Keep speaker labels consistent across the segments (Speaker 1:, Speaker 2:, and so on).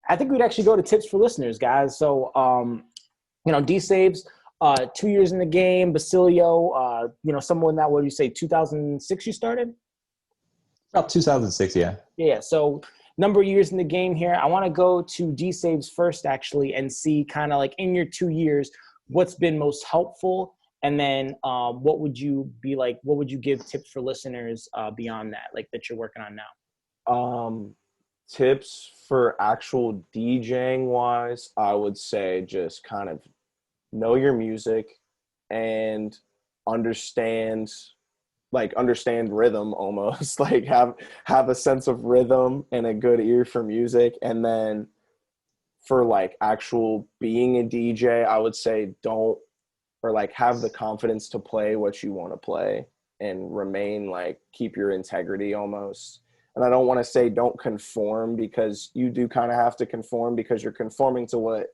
Speaker 1: I think we'd actually go to tips for listeners, guys. So, you know, DSAVES, 2 years in the game. Basilio, you know, someone that, what do you say, 2006 you started?
Speaker 2: About 2006, yeah.
Speaker 1: Yeah, so number of years in the game here. I want to go to DSAVES first, actually, and see kind of like in your 2 years, what's been most helpful. And then what would you be like, what would you give tips for listeners beyond that, like that you're working on now?
Speaker 3: Tips for actual DJing wise, I would say just kind of know your music and understand rhythm almost. Like have a sense of rhythm and a good ear for music. And then for like actual being a DJ, I would say have the confidence to play what you want to play and remain keep your integrity almost. And I don't want to say don't conform, because you do kind of have to conform because you're conforming to what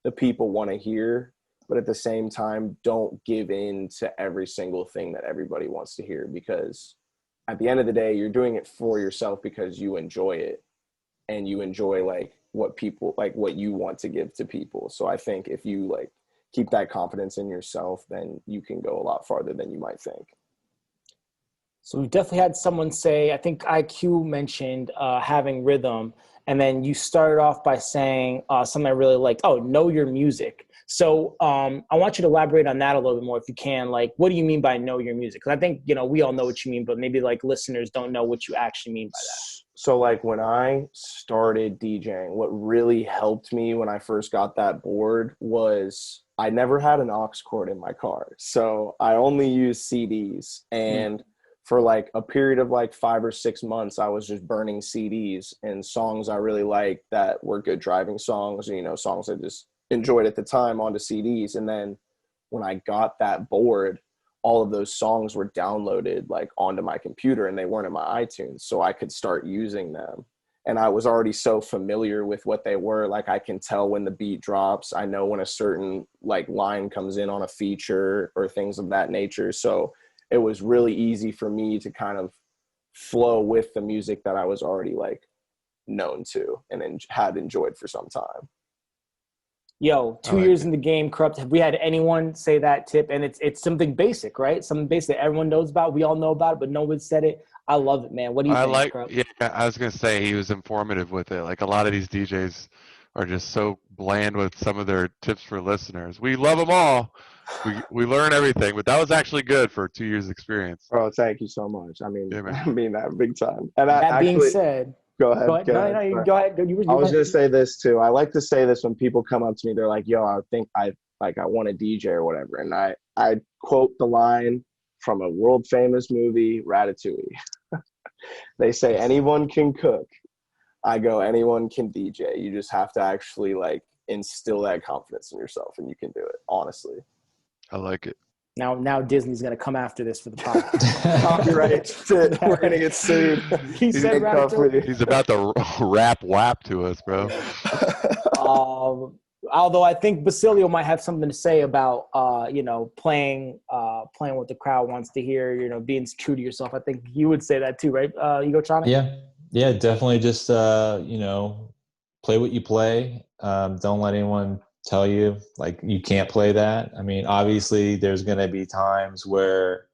Speaker 3: the people want to hear. But at the same time, don't give in to every single thing that everybody wants to hear, because at the end of the day, you're doing it for yourself because you enjoy it and you enjoy what you want to give to people. So I think if you keep that confidence in yourself, then you can go a lot farther than you might think.
Speaker 1: So we've definitely had someone say, I think IQ mentioned having rhythm, and then you started off by saying something I really liked. Oh, know your music. So I want you to elaborate on that a little bit more if you can. Like, what do you mean by know your music? Because I think, you know, we all know what you mean, but maybe listeners don't know what you actually mean by that.
Speaker 3: So when I started DJing, what really helped me when I first got that board was I never had an aux cord in my car. So I only used CDs. And for a period of 5 or 6 months, I was just burning CDs and songs I really liked that were good driving songs, you know, songs I just enjoyed at the time onto CDs. And then when I got that board, all of those songs were downloaded onto my computer, and they weren't in my iTunes, so I could start using them. And I was already so familiar with what they were. I can tell when the beat drops. I know when a certain line comes in on a feature or things of that nature. So it was really easy for me to kind of flow with the music that I was already known to and had enjoyed for some time.
Speaker 1: Yo, 2 years in the game, Corrupt. Have we had anyone say that tip? And it's something basic, right? Something basic that everyone knows about. We all know about it, but no one said it. I love it, man. What do you think, Corrupt?
Speaker 4: Yeah, I was going to say he was informative with it. A lot of these DJs are just so bland with some of their tips for listeners. We love them all. We learn everything, but that was actually good for 2 years experience.
Speaker 3: Oh, thank you so much. I mean,
Speaker 4: yeah,
Speaker 3: I mean that big time. And
Speaker 1: that being said,
Speaker 3: go ahead.
Speaker 1: Go ahead.
Speaker 3: I was going to say this too. I like to say this when people come up to me. They're like, yo, I think I want to DJ or whatever. And I quote the line from a world famous movie, Ratatouille. They say anyone can cook. I go, anyone can DJ. You just have to actually instill that confidence in yourself, and you can do it, honestly.
Speaker 4: I like it.
Speaker 1: Now Disney's going to come after this for the podcast.
Speaker 3: Copyright. We're going to get sued.
Speaker 1: He's
Speaker 4: about to rap WAP to us, bro.
Speaker 1: Although I think Basilio might have something to say about, you know, playing what the crowd wants to hear, you know, being true to yourself. I think you would say that too, right, EGOTRONIC?
Speaker 2: Yeah, definitely just, you know, play what you play. Don't let anyone tell you you can't play that. I mean, obviously there's going to be times where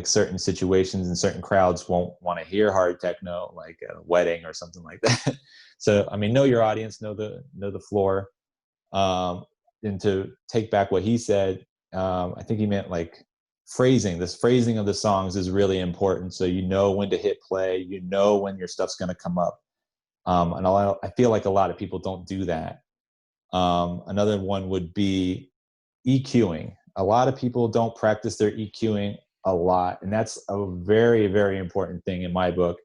Speaker 2: certain situations and certain crowds won't want to hear hard techno, like a wedding or something like that. So, I mean, know your audience, know the floor. And to take back what he said, I think he meant phrasing. This phrasing of the songs is really important. So you know when to hit play, you know when your stuff's going to come up. And I feel like a lot of people don't do that. Another one would be EQing. A lot of people don't practice their EQing a lot. And that's a very, very important thing in my book.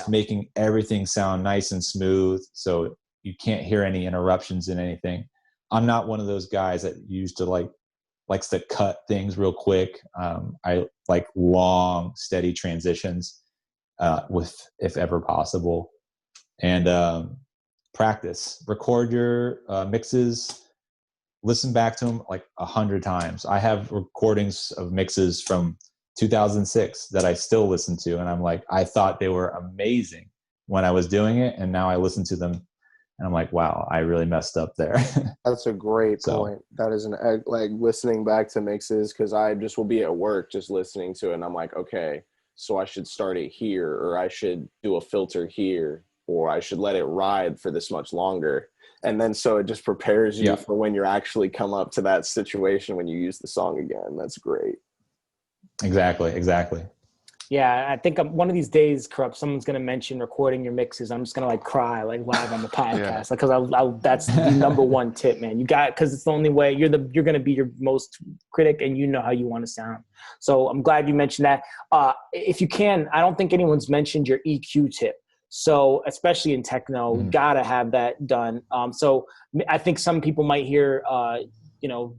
Speaker 2: Making everything sound nice and smooth so you can't hear any interruptions in anything. I'm not one of those guys that used to likes to cut things real quick. I like long, steady transitions if ever possible. And practice. Record your mixes. Listen back to them 100 times. I have recordings of mixes from 2006 that I still listen to, and I'm I thought they were amazing when I was doing it, and now I listen to them And I'm like, wow, I really messed up there.
Speaker 3: That's a great
Speaker 2: So-
Speaker 3: point. That is like listening back to mixes, because I just will be at work just listening to it, and I'm like, okay, so I should start it here, or I should do a filter here, or I should let it ride for this much longer. And then so it just prepares you
Speaker 2: Yeah.
Speaker 3: for when you're actually come up to that situation when you use the song again. That's great.
Speaker 2: Exactly.
Speaker 1: Yeah, I think one of these days, Corrupt, someone's going to mention recording your mixes. I'm just going to like cry like live on the podcast, like, because that's the number one tip, man. You got, because it's the only way you're going to be your most critic, and you know how you want to sound. So I'm glad you mentioned that. If you can, I don't think anyone's mentioned your EQ tip. So especially in techno, you got to have that done. So I think some people might hear,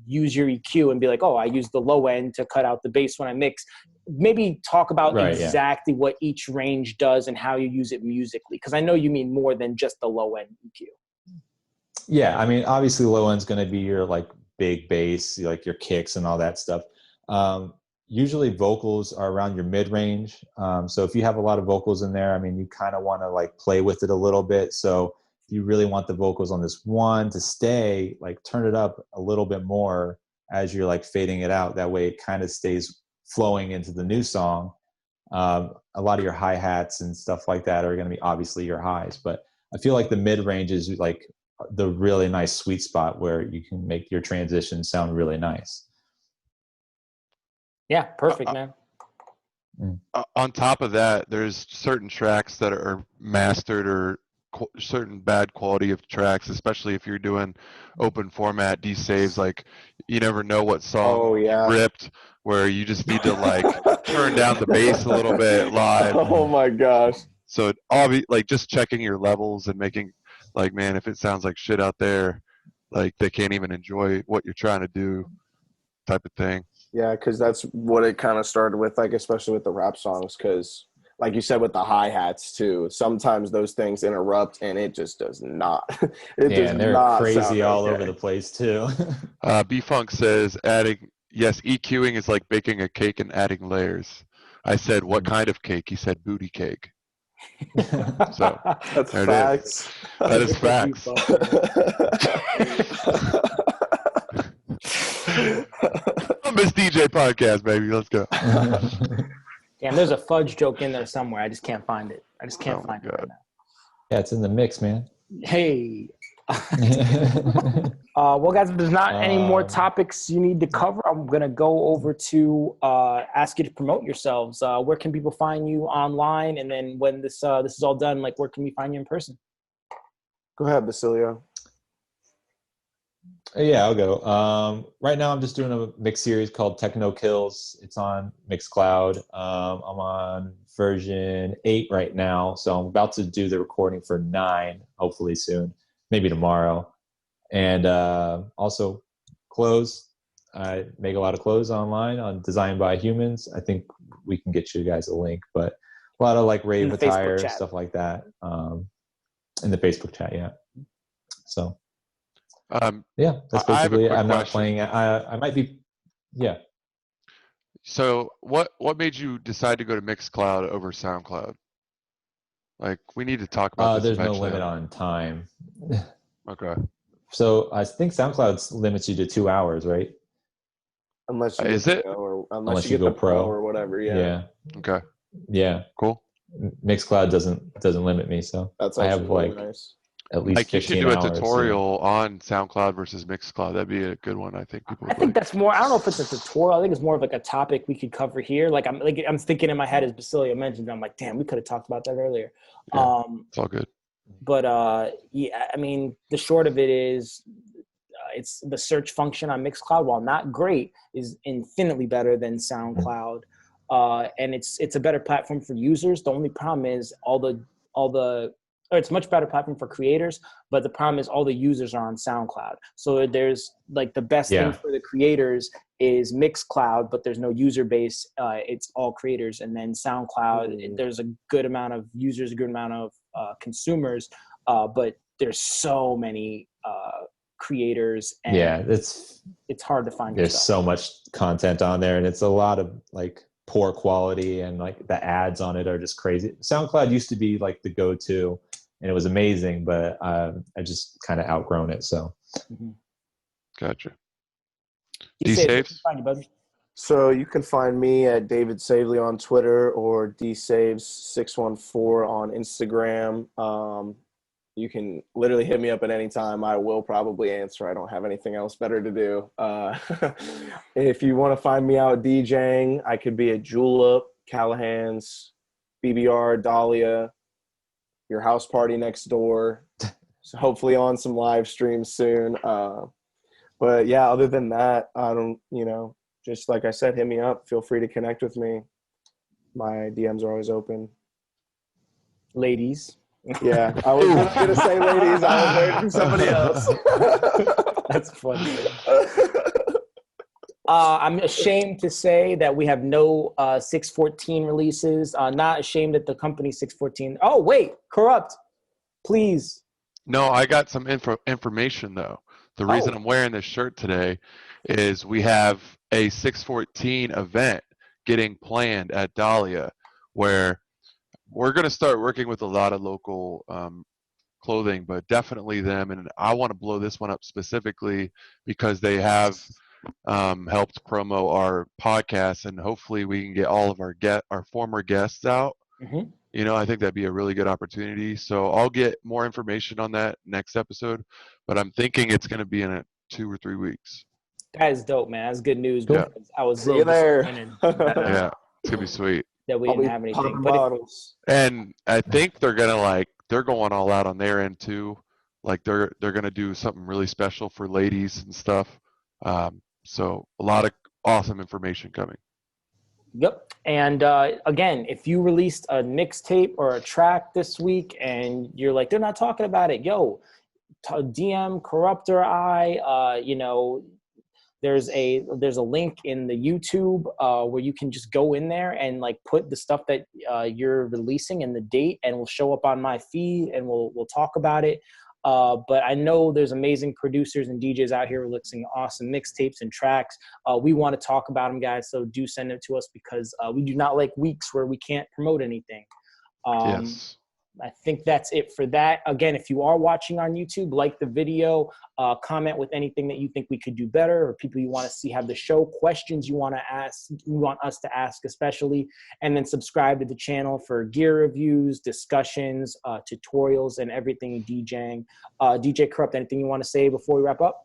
Speaker 1: use your EQ and be like, oh, I use the low end to cut out the bass when I mix. Maybe talk about exactly what each range does and how you use it musically, because I know you mean more than just the low end EQ.
Speaker 2: Yeah, I mean, obviously low end's going to be your like big bass, like your kicks and all that stuff. Usually vocals are around your mid range. So if you have a lot of vocals in there, I mean, you kind of want to like play with it a little bit. So if you really want the vocals on this one to stay, like turn it up a little bit more as you're like fading it out. That way it kind of stays flowing into the new song. A lot of your hi-hats and stuff like that are going to be obviously your highs, but I feel like the mid-range is like the really nice sweet spot where you can make your transition sound really nice.
Speaker 1: Yeah, perfect, man.
Speaker 4: On top of that, there's certain tracks that are mastered, or certain bad quality of tracks, especially if you're doing open format DSAVES. Like, you never know what song you ripped, where you just need to like turn down the bass a little bit live.
Speaker 3: Oh my gosh.
Speaker 4: So like just checking your levels and making like, man, if it sounds like shit out there, like they can't even enjoy what you're trying to do, type of thing.
Speaker 3: Yeah, because that's what it kind of started with, like, especially with the rap songs, because like you said with the hi-hats too, sometimes those things interrupt and it just does not.
Speaker 2: And they're crazy all over the place too.
Speaker 4: B-Funk says EQing is like baking a cake and adding layers. I said, what kind of cake? He said booty cake. So
Speaker 3: that's facts.
Speaker 4: That is facts. Miss DJ podcast, baby. Let's go.
Speaker 1: Damn, there's a fudge joke in there somewhere. I just can't find it. I just can't find it right now.
Speaker 2: Yeah, it's in the mix, man.
Speaker 1: Hey. Well, guys, if there's not any more topics you need to cover, I'm going to go over to ask you to promote yourselves. Where can people find you online? And then when this is all done, like, where can we find you in person?
Speaker 3: Go ahead, Basilio.
Speaker 2: Yeah, I'll go. Right now I'm just doing a mix series called Techno Kills. It's on Mixcloud. I'm on version 8 right now, so I'm about to do the recording for 9, hopefully soon, maybe tomorrow. And also clothes. I make a lot of clothes online on Designed by Humans. I think we can get you guys a link, but a lot of like rave attire, stuff like that. In the Facebook chat, yeah. So yeah, that's basically it. I'm not playing. I might be, yeah.
Speaker 4: So what made you decide to go to Mixcloud over SoundCloud? Like, we need to talk about this.
Speaker 2: There's no limit on time.
Speaker 4: Okay.
Speaker 2: So I think SoundCloud limits you to 2 hours, right?
Speaker 3: Unless you
Speaker 2: unless you
Speaker 3: get
Speaker 2: go
Speaker 3: the pro or whatever. Yeah.
Speaker 4: Okay.
Speaker 2: Yeah.
Speaker 4: Cool.
Speaker 2: Mixcloud doesn't limit me, so
Speaker 3: that's
Speaker 2: I have
Speaker 3: really
Speaker 2: like
Speaker 3: nice.
Speaker 2: At least
Speaker 4: like, you should do a
Speaker 2: hours,
Speaker 4: tutorial on SoundCloud versus Mixcloud. That'd be a good one. I think people.
Speaker 1: I think that's more. I don't know if it's a tutorial. I think it's more of like a topic we could cover here. I'm thinking in my head as Basilio mentioned. I'm like, damn, we could have talked about that earlier.
Speaker 4: Yeah, it's all good.
Speaker 1: But yeah, I mean, the short of it is, it's the search function on Mixcloud, while not great, is infinitely better than SoundCloud, and it's a better platform for users. The only problem is it's a much better platform for creators, but the problem is all the users are on SoundCloud. So there's like the best thing for the creators is Mixcloud, but there's no user base. It's all creators. And then SoundCloud, there's a good amount of users, a good amount of consumers, but there's so many creators. And it's hard to find.
Speaker 2: There's so much content on there, and it's a lot of like poor quality, and like the ads on it are just crazy. SoundCloud used to be like the go-to. and it was amazing, but I just kind of outgrown it. So.
Speaker 4: Gotcha.
Speaker 1: DSAVES, find you, bud.
Speaker 3: So you can find me at David Savely on Twitter or DSAVES614 on Instagram. You can literally hit me up at any time. I will probably answer. I don't have anything else better to do. If you want to find me out DJing, I could be at Julep, Callahan's, BBR, Dahlia, your house party next door. So hopefully on some live streams soon. But yeah, other than that, I don't, just like I said, hit me up. Feel free to connect with me. My DMs are always open.
Speaker 1: Ladies.
Speaker 3: Yeah, I was going to say ladies. I was waiting for somebody else.
Speaker 1: That's funny. I'm ashamed to say that we have no 614 releases. Not ashamed that the company 614. Oh, wait, Corrupt, please.
Speaker 4: No, I got some information, though. The reason I'm wearing this shirt today is we have a 614 event getting planned at Dahlia, where we're going to start working with a lot of local clothing, but definitely them. And I want to blow this one up specifically because they have helped promo our podcast, and hopefully we can get all of our former guests out. I think that'd be a really good opportunity. So I'll get more information on that next episode, but I'm thinking it's going to be in 2 or 3 weeks.
Speaker 1: That is dope, man. That's good news.
Speaker 4: Yeah.
Speaker 1: I was
Speaker 3: See you there.
Speaker 4: Yeah, it's going to be sweet.
Speaker 1: That we didn't have anything.
Speaker 4: And I think they're going all out on their end too. Like they're going to do something really special for ladies and stuff. So a lot of awesome information coming.
Speaker 1: Yep. And again, if you released a mixtape or a track this week and you're like, they're not talking about it, DM Corrupt or I, there's a link in the YouTube where you can just go in there and like put the stuff that you're releasing and the date, and will show up on my feed, and we'll talk about it. But I know there's amazing producers and DJs out here releasing awesome mixtapes and tracks. We want to talk about them, guys, so do send them to us, because we do not like weeks where we can't promote anything.
Speaker 4: Yes.
Speaker 1: I think that's it for that. Again, if you are watching on YouTube, like the video, comment with anything that you think we could do better, or people you want to see have the show, questions you want us to ask especially, and then subscribe to the channel for gear reviews, discussions, tutorials, and everything DJing. DJ Corrupt, anything you want to say before we wrap up?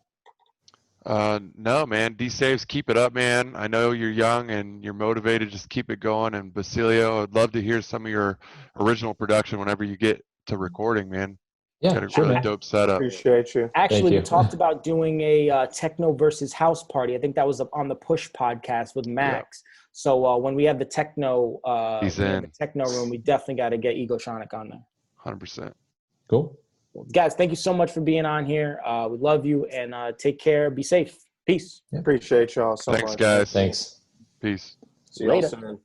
Speaker 4: No, man. DSAVES, keep it up, man. I know you're young and you're motivated. Just keep it going. And Basilio, I'd love to hear some of your original production whenever you get to recording, man.
Speaker 2: Yeah,
Speaker 4: got a
Speaker 2: sure,
Speaker 4: really
Speaker 2: man.
Speaker 4: dope setup.
Speaker 3: Appreciate you.
Speaker 1: Actually, we talked about doing a techno versus house party. I think that was on the Push podcast with Max. Yeah. So when we have the techno, the techno room, we definitely got to get EGOTRONIC on there.
Speaker 4: 100%.
Speaker 2: Cool.
Speaker 1: Guys, thank you so much for being on here. We love you, and take care. Be safe. Peace.
Speaker 3: Appreciate y'all so much.
Speaker 4: Thanks, guys.
Speaker 2: Thanks.
Speaker 4: Peace.
Speaker 3: See y'all soon.